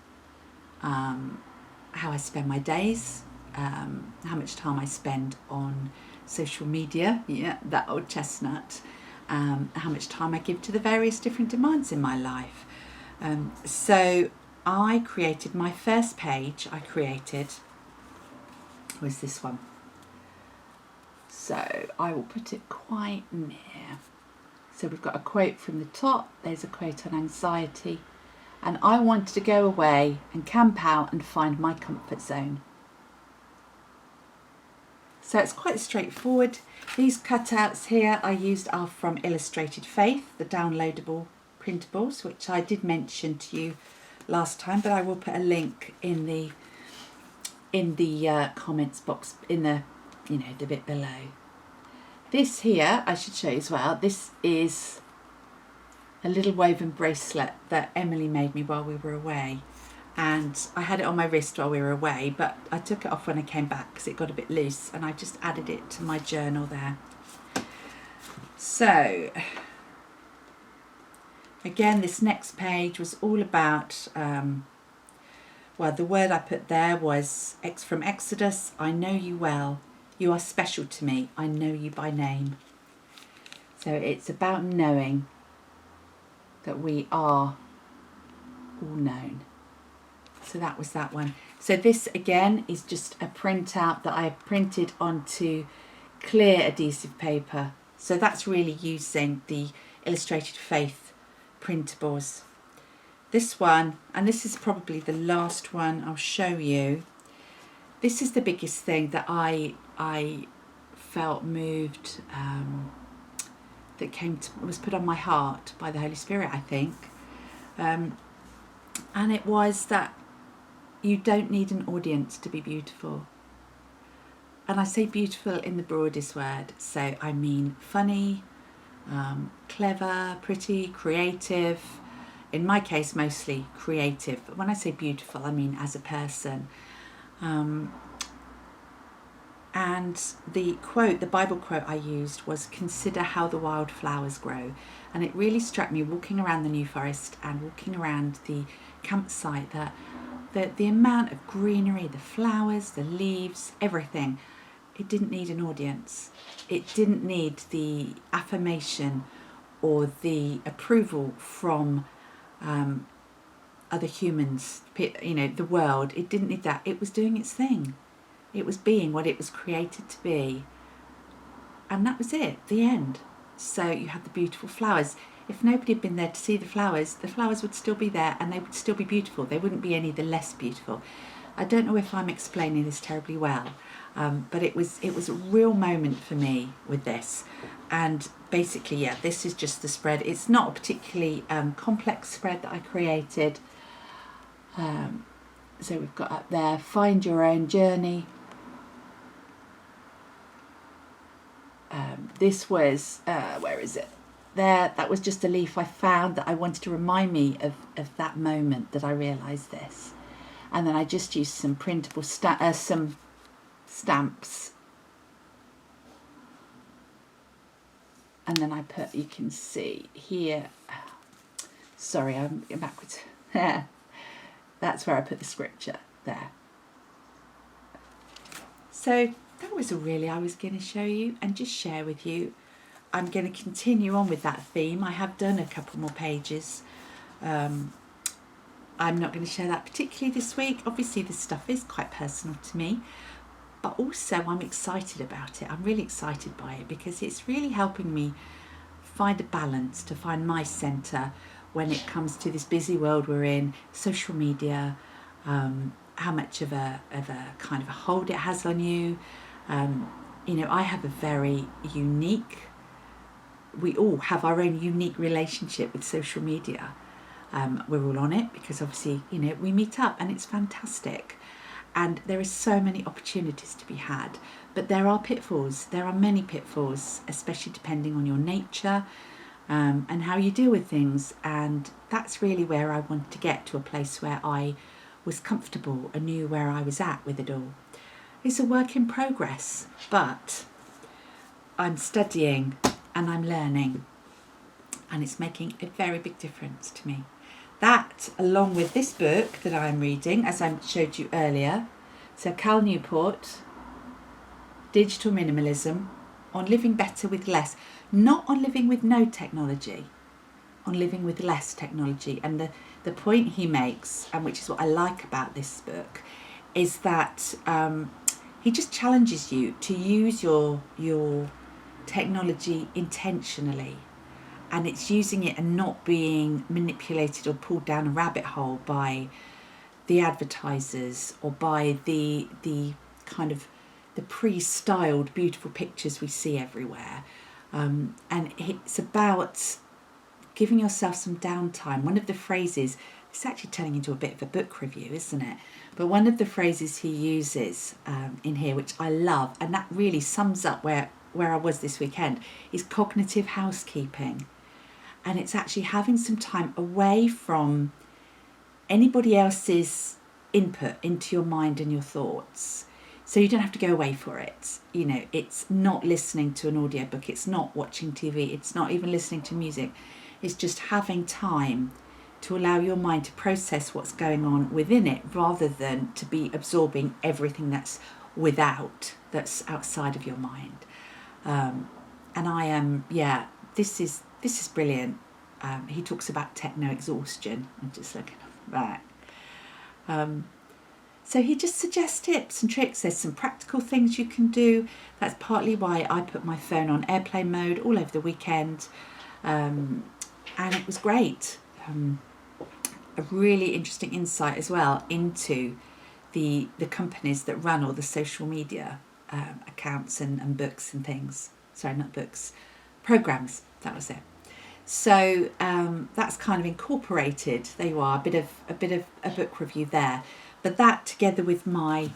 how I spend my days, how much time I spend on social media, yeah, that old chestnut. How much time I give to the various different demands in my life. So I created, my first page I created was this one. So I will put it quite near. So we've got a quote from the top, there's a quote on anxiety, and I wanted to go away and camp out and find my comfort zone. So it's quite straightforward. These cutouts here I used are from Illustrated Faith, the downloadable printables, which I did mention to you last time, but I will put a link in the comments box, in the, you know, the bit below. This here, I should show you as well, this is a little woven bracelet that Emily made me while we were away. And I had it on my wrist while we were away, but I took it off when I came back because it got a bit loose, and I just added it to my journal there. So, again, this next page was all about, well, the word I put there was from Exodus, I know you well. You are special to me. I know you by name. So it's about knowing that we are all known. So that was that one. So this again is just a printout that I printed onto clear adhesive paper. So that's really using the Illustrated Faith printables. This one, and this is probably the last one I'll show you. This is the biggest thing that I felt moved, that was put on my heart by the Holy Spirit, I think. And it was that you don't need an audience to be beautiful. And I say beautiful in the broadest word. So I mean funny, clever, pretty, creative. In my case, mostly creative. But when I say beautiful, I mean as a person. And the quote, the Bible quote I used was, consider how the wildflowers grow. And it really struck me walking around the New Forest and walking around the campsite that the amount of greenery, the flowers, the leaves, everything, it didn't need an audience. It didn't need the affirmation or the approval from other humans, the world. It didn't need that. It was doing its thing. It was being what it was created to be. And that was it, the end. So you had the beautiful flowers. If nobody had been there to see the flowers would still be there and they would still be beautiful. They wouldn't be any the less beautiful. I don't know if I'm explaining this terribly well, but it was a real moment for me with this. And basically, yeah, this is just the spread. It's not a particularly complex spread that I created. So we've got up there, find your own journey. This was, where is it? There, that was just a leaf I found that I wanted to remind me of that moment that I realised this. And then I just used some printable some stamps. And then I put, you can see here, sorry, I'm backwards. That's where I put the scripture there. So that was all really I was going to show you and just share with you. I'm going to continue on with that theme. I have done a couple more pages. I'm not going to share that particularly this week. Obviously this stuff is quite personal to me, but also I'm excited about it. I'm really excited by it because it's really helping me find a balance, to find my centre when it comes to this busy world we're in, social media, how much of a kind of a hold it has on you. I have a very unique, we all have our own unique relationship with social media. We're all on it because obviously, we meet up and it's fantastic. And there is so many opportunities to be had. But there are pitfalls. There are many pitfalls, especially depending on your nature and how you deal with things. And that's really where I wanted to get to, a place where I was comfortable and knew where I was at with it all. It's a work in progress, but I'm studying and I'm learning, and it's making a very big difference to me. That, along with this book that I'm reading, as I showed you earlier, so Cal Newport, Digital Minimalism, on living better with less, not on living with no technology, on living with less technology. And the point he makes, and which is what I like about this book, is that he just challenges you to use your technology intentionally, and it's using it and not being manipulated or pulled down a rabbit hole by the advertisers or by the kind of the pre-styled beautiful pictures we see everywhere. And it's about giving yourself some downtime. One of the phrases, it's actually turning into a bit of a book review, isn't it? But one of the phrases he uses in here, which I love, and that really sums up where where I was this weekend, is cognitive housekeeping. And it's actually having some time away from anybody else's input into your mind and your thoughts. So you don't have to go away for it. You know, it's not listening to an audiobook, it's not watching TV, it's not even listening to music. It's just having time to allow your mind to process what's going on within it, rather than to be absorbing everything that's outside of your mind. And I am, this is brilliant. He talks about techno exhaustion. I'm just looking back. So he just suggests tips and tricks. There's some practical things you can do. That's partly why I put my phone on airplane mode all over the weekend. And it was great. A really interesting insight as well into the companies that run all the social media accounts and books and things. Sorry, not books, programs. That was it. So that's kind of incorporated. There you are, a bit of a book review there. But that, together with my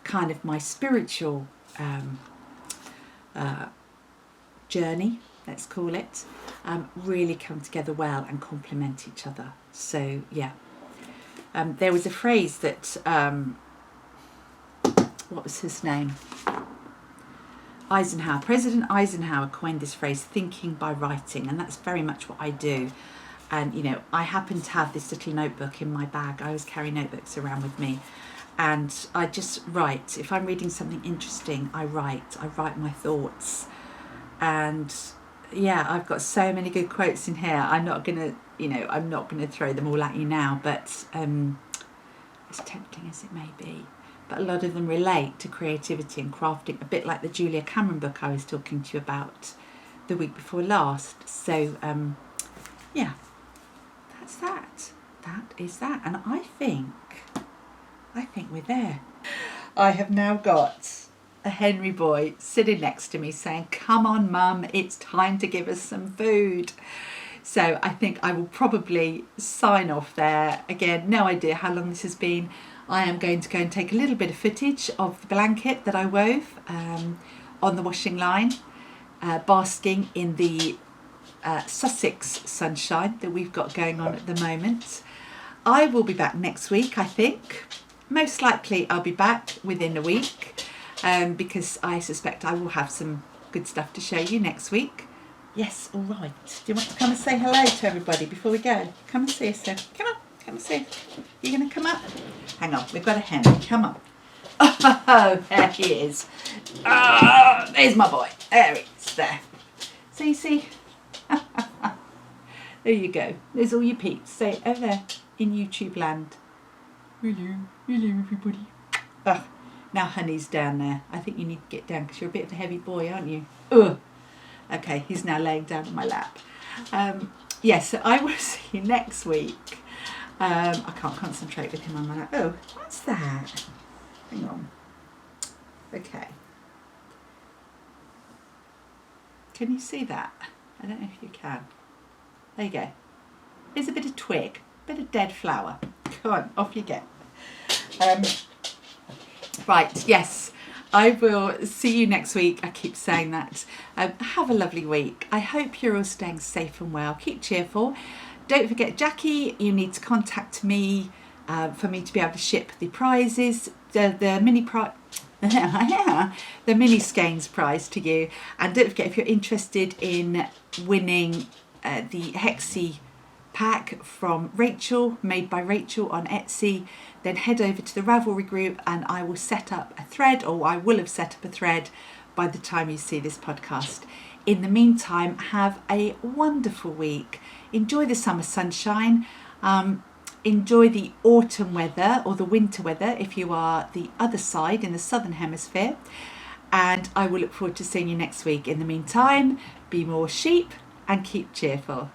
kind of my spiritual journey, let's call it, really come together well and complement each other. So yeah, there was a phrase that what was his name? President Eisenhower coined this phrase, thinking by writing, and that's very much what I do. And, you know, I happen to have this little notebook in my bag. I always carry notebooks around with me, and I just write. If I'm reading something interesting, I write my thoughts. And yeah, I've got so many good quotes in here. I'm not gonna throw them all at you now, but as tempting as it may be, but a lot of them relate to creativity and crafting, a bit like the Julia Cameron book I was talking to you about the week before last. So yeah, that's that. That is that. And I think we're there. I have now got a Henry boy sitting next to me saying, come on mum, it's time to give us some food. So I think I will probably sign off there. Again, no idea how long this has been. I am going to go and take a little bit of footage of the blanket that I wove on the washing line, basking in the Sussex sunshine that we've got going on at the moment. I will be back next week, I think. Most likely I'll be back within a week because I suspect I will have some good stuff to show you next week. Yes, all right. Do you want to come and say hello to everybody before we go? Come and see us then. Come on, come and see us. You going to come up? Hang on, we've got a hen. Come on. Oh, there he is. Oh, there's my boy. There he is, there. So you see... There you go. There's all your peeps. Say over there in YouTube land. Hello, hello everybody. Oh, now Honey's down there. I think you need to get down because you're a bit of a heavy boy, aren't you? Ugh. Okay, he's now laying down on my lap. Yes, so I will see you next week. I can't concentrate with him on my lap. Oh, what's that? Hang on. Okay. Can you see that? I don't know if you can. There you go. Here's a bit of twig, bit of dead flower. Come on, off you get. Right, yes, I will see you next week. I keep saying that. Have a lovely week. I hope you're all staying safe and well. Keep cheerful. Don't forget, Jackie, you need to contact me for me to be able to ship the prizes, the mini skeins prize to you. And don't forget, if you're interested in winning the Hexi pack from Rachel, made by Rachel on Etsy, then head over to the Ravelry Group and I will set up a thread, or I will have set up a thread by the time you see this podcast. In the meantime, have a wonderful week. Enjoy the summer sunshine. Enjoy the autumn weather or the winter weather if you are the other side in the southern hemisphere. And I will look forward to seeing you next week. In the meantime, be more sheep and keep cheerful.